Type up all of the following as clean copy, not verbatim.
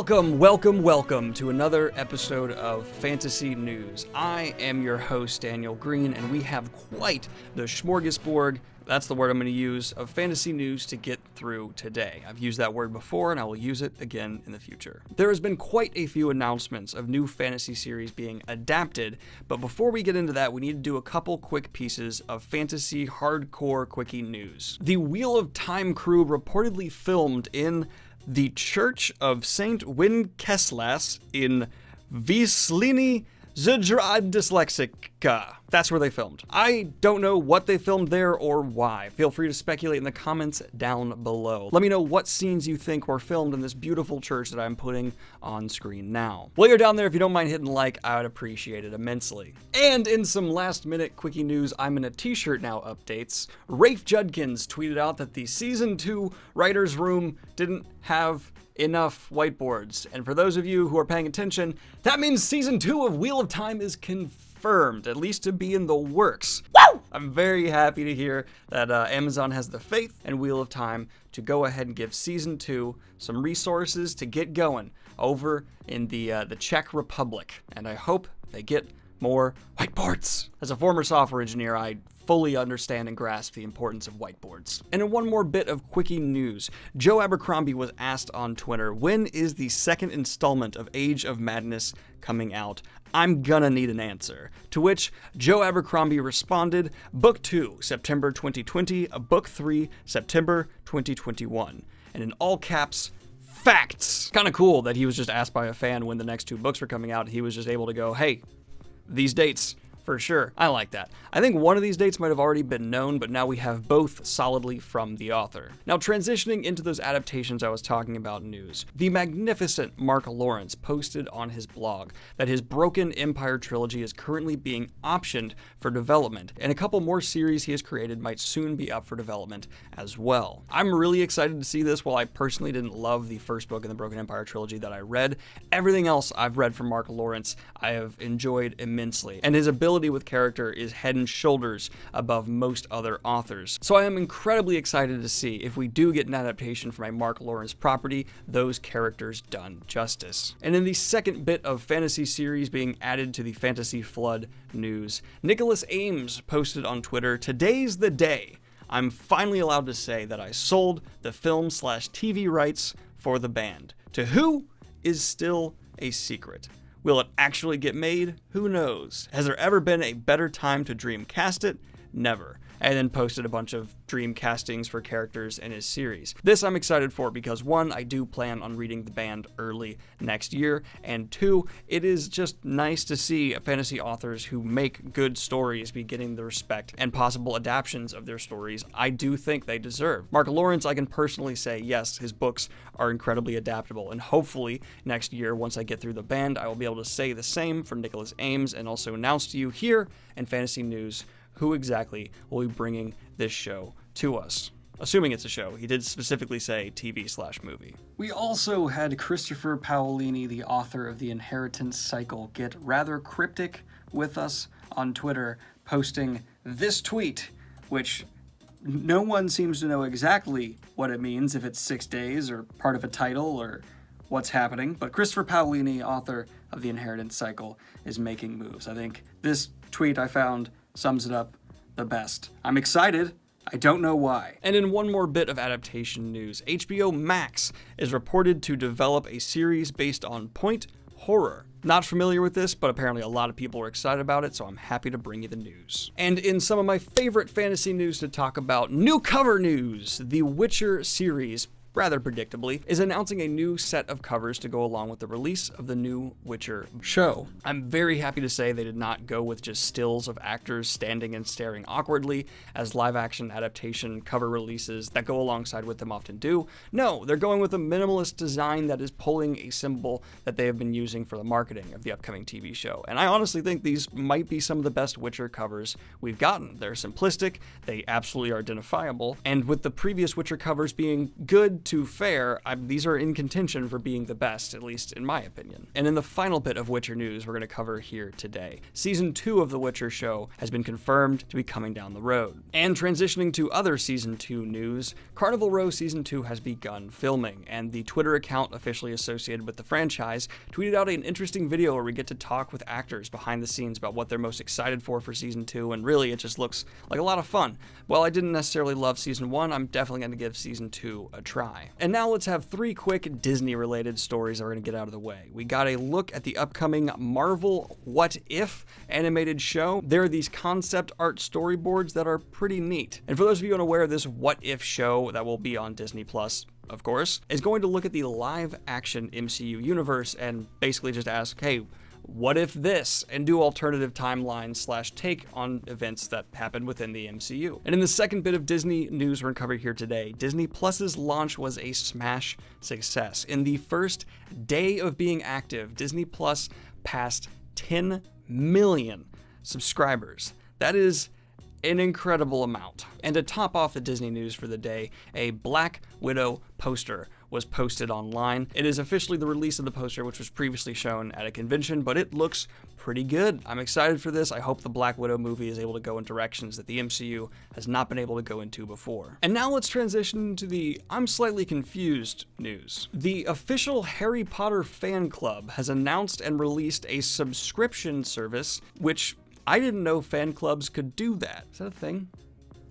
Welcome to another episode of Fantasy News. I am your host, Daniel Green, and we have quite the smorgasbord, that's the word I'm going to use, of fantasy news to get through today. I've used that word before, and I will use it again in the future. There has been quite a few announcements of new fantasy series being adapted, but before we get into that, we need to do a couple quick pieces of fantasy hardcore quickie news. The Wheel of Time crew reportedly filmed in the Church of Saint Wenceslas in Vyslini Zdradyslexica. That's where they filmed. I don't know what they filmed there or why. Feel free to speculate in the comments down below. Let me know what scenes you think were filmed in this beautiful church that I'm putting on screen now. While you're down there, if you don't mind hitting like, I would appreciate it immensely. And in some last minute quickie news, I'm in a t-shirt now updates. Rafe Judkins tweeted out that the season 2 writer's room didn't have enough whiteboards. And for those of you who are paying attention, that means season 2 of Wheel of Time is confirmed, at least to be in the works. Woo! I'm very happy to hear that Amazon has the faith and Wheel of Time to go ahead and give season 2 some resources to get going over in the Czech Republic. And I hope they get more whiteboards. As a former software engineer, I fully understand and grasp the importance of whiteboards. And in one more bit of quickie news, Joe Abercrombie was asked on Twitter, when is the second installment of Age of Madness coming out? I'm gonna need an answer. To which Joe Abercrombie responded, Book 2, September 2020, Book 3, September 2021. And in all caps, facts. Kind of cool that he was just asked by a fan when the next 2 books were coming out. He was just able to go, hey, these dates. For sure. I like that. I think one of these dates might have already been known, but now we have both solidly from the author. Now, transitioning into those adaptations I was talking about in news, the magnificent Mark Lawrence posted on his blog that his Broken Empire trilogy is currently being optioned for development, and a couple more series he has created might soon be up for development as well. I'm really excited to see this. While I personally didn't love the first book in the Broken Empire trilogy that I read, everything else I've read from Mark Lawrence I have enjoyed immensely, and his ability with character is head and shoulders above most other authors. So I am incredibly excited to see if we do get an adaptation from a Mark Lawrence property, those characters done justice. And in the second bit of fantasy series being added to the Fantasy Flood news, Nicholas Ames posted on Twitter, "Today's the day. I'm finally allowed to say that I sold the film/TV rights for the band. To who is still a secret. Will it actually get made? Who knows? Has there ever been a better time to dream cast it? Never." And then posted a bunch of dream castings for characters in his series. This I'm excited for because 1, I do plan on reading the band early next year, and 2, it is just nice to see fantasy authors who make good stories be getting the respect and possible adaptions of their stories I do think they deserve. Mark Lawrence, I can personally say, yes, his books are incredibly adaptable, and hopefully next year, once I get through the band, I will be able to say the same for Nicholas Ames and also announce to you here in Fantasy News who exactly will be bringing this show to us. Assuming it's a show. He did specifically say TV/movie. We also had Christopher Paolini, the author of The Inheritance Cycle, get rather cryptic with us on Twitter, posting this tweet, which no one seems to know exactly what it means, if it's 6 days or part of a title or what's happening. But Christopher Paolini, author of The Inheritance Cycle, is making moves. I think this tweet I found sums it up the best. I'm excited. I don't know why. And in one more bit of adaptation news, HBO Max is reported to develop a series based on point horror. Not familiar with this, but apparently a lot of people are excited about it, so I'm happy to bring you the news. And in some of my favorite fantasy news to talk about, new cover news, The Witcher series, rather predictably, is announcing a new set of covers to go along with the release of the new Witcher show. I'm very happy to say they did not go with just stills of actors standing and staring awkwardly, as live-action adaptation cover releases that go alongside with them often do. No, they're going with a minimalist design that is pulling a symbol that they have been using for the marketing of the upcoming TV show. And I honestly think these might be some of the best Witcher covers we've gotten. They're simplistic, they absolutely are identifiable, and with the previous Witcher covers being good to fair, these are in contention for being the best, at least in my opinion. And in the final bit of Witcher news we're going to cover here today, Season 2 of The Witcher show has been confirmed to be coming down the road. And transitioning to other Season 2 news, Carnival Row Season 2 has begun filming, and the Twitter account officially associated with the franchise tweeted out an interesting video where we get to talk with actors behind the scenes about what they're most excited for Season 2, and really it just looks like a lot of fun. While I didn't necessarily love Season 1, I'm definitely going to give Season 2 a try. And now let's have 3 quick Disney-related stories that we're going to get out of the way. We got a look at the upcoming Marvel What If animated show. There are these concept art storyboards that are pretty neat. And for those of you unaware, this What If show that will be on Disney Plus, of course, is going to look at the live-action MCU universe and basically just ask, hey, what if this? And do alternative timelines / take on events that happen within the MCU. And in the second bit of Disney news we're going to cover here today, Disney Plus's launch was a smash success. In the first day of being active, Disney Plus passed 10 million subscribers. That is an incredible amount. And to top off the Disney news for the day, a Black Widow poster was posted online. It is officially the release of the poster, which was previously shown at a convention, but it looks pretty good. I'm excited for this. I hope the Black Widow movie is able to go in directions that the MCU has not been able to go into before. And now let's transition to the I'm slightly confused news. The official Harry Potter fan club has announced and released a subscription service, which I didn't know fan clubs could do that. Is that a thing?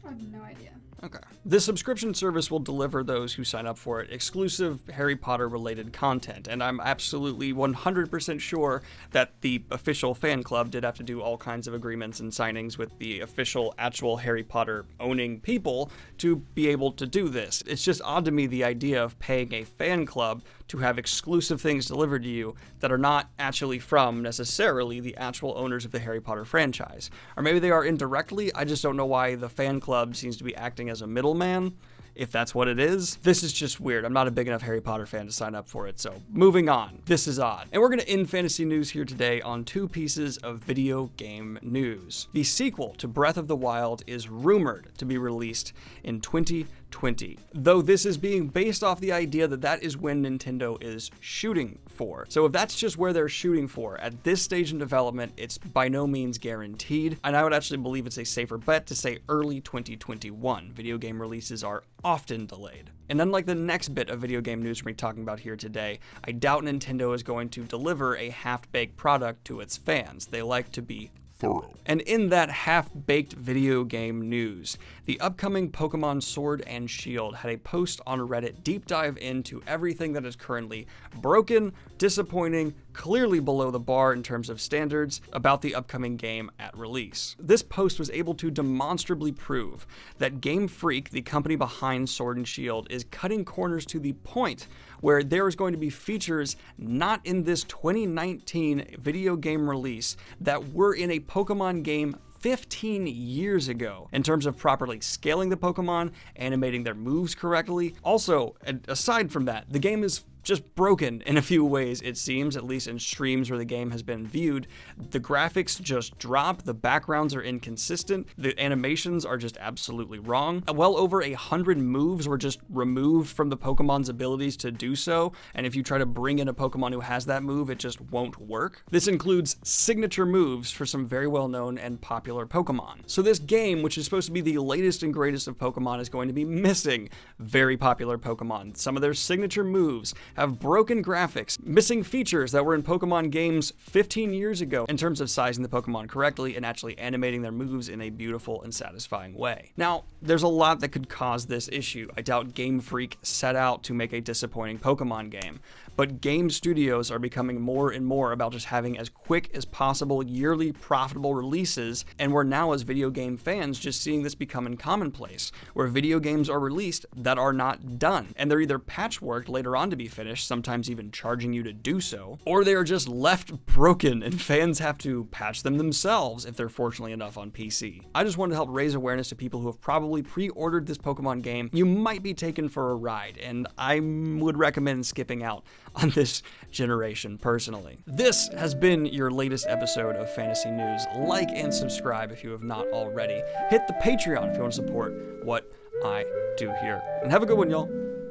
I have no idea. Okay. The subscription service will deliver those who sign up for it exclusive Harry Potter related content, and I'm absolutely 100% sure that the official fan club did have to do all kinds of agreements and signings with the official actual Harry Potter owning people to be able to do this. It's just odd to me, the idea of paying a fan club to have exclusive things delivered to you that are not actually from necessarily the actual owners of the Harry Potter franchise. Or maybe they are indirectly. I just don't know why the fan club seems to be acting as a middleman, if that's what it is. This is just weird. I'm not a big enough Harry Potter fan to sign up for it, so moving on. This is odd. And we're going to end fantasy news here today on 2 pieces of video game news. The sequel to Breath of the Wild is rumored to be released in 2020, though this is being based off the idea that that is when Nintendo is shooting for. So if that's just where they're shooting for, at this stage in development, it's by no means guaranteed, and I would actually believe it's a safer bet to say early 2021. Video game releases are often delayed. And unlike the next bit of video game news we're talking about here today, I doubt Nintendo is going to deliver a half-baked product to its fans. They like to be thorough. And in that half-baked video game news, the upcoming Pokémon Sword and Shield had a post on Reddit deep dive into everything that is currently broken, disappointing, clearly below the bar in terms of standards about the upcoming game at release. This post was able to demonstrably prove that Game Freak, the company behind Sword and Shield, is cutting corners to the point where there is going to be features not in this 2019 video game release that were in a Pokemon game 15 years ago in terms of properly scaling the Pokemon, animating their moves correctly. Also, aside from that, the game is just broken in a few ways, it seems, at least in streams where the game has been viewed. The graphics just drop, the backgrounds are inconsistent, the animations are just absolutely wrong. Well over 100 moves were just removed from the Pokemon's abilities to do so, and if you try to bring in a Pokemon who has that move, it just won't work. This includes signature moves for some very well-known and popular Pokemon. So this game, which is supposed to be the latest and greatest of Pokemon, is going to be missing very popular Pokemon. Some of their signature moves have broken graphics, missing features that were in Pokemon games 15 years ago in terms of sizing the Pokemon correctly and actually animating their moves in a beautiful and satisfying way. Now, there's a lot that could cause this issue. I doubt Game Freak set out to make a disappointing Pokemon game, but game studios are becoming more and more about just having as quick as possible yearly profitable releases, and we're now as video game fans just seeing this becoming commonplace, where video games are released that are not done, and they're either patchworked later on to be finished, sometimes even charging you to do so, or they are just left broken and fans have to patch them themselves if they're fortunately enough on PC. I just wanted to help raise awareness to people who have probably pre-ordered this Pokemon game. You might be taken for a ride, and I would recommend skipping out on this generation personally. This has been your latest episode of Fantasy News. Like and subscribe if you have not already. Hit the Patreon if you want to support what I do here. And have a good one, y'all.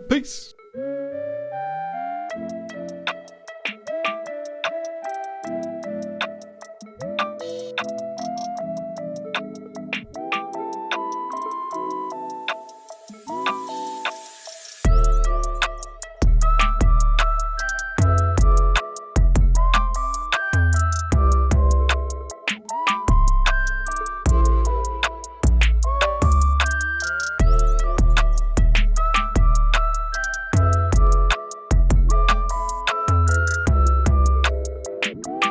Peace!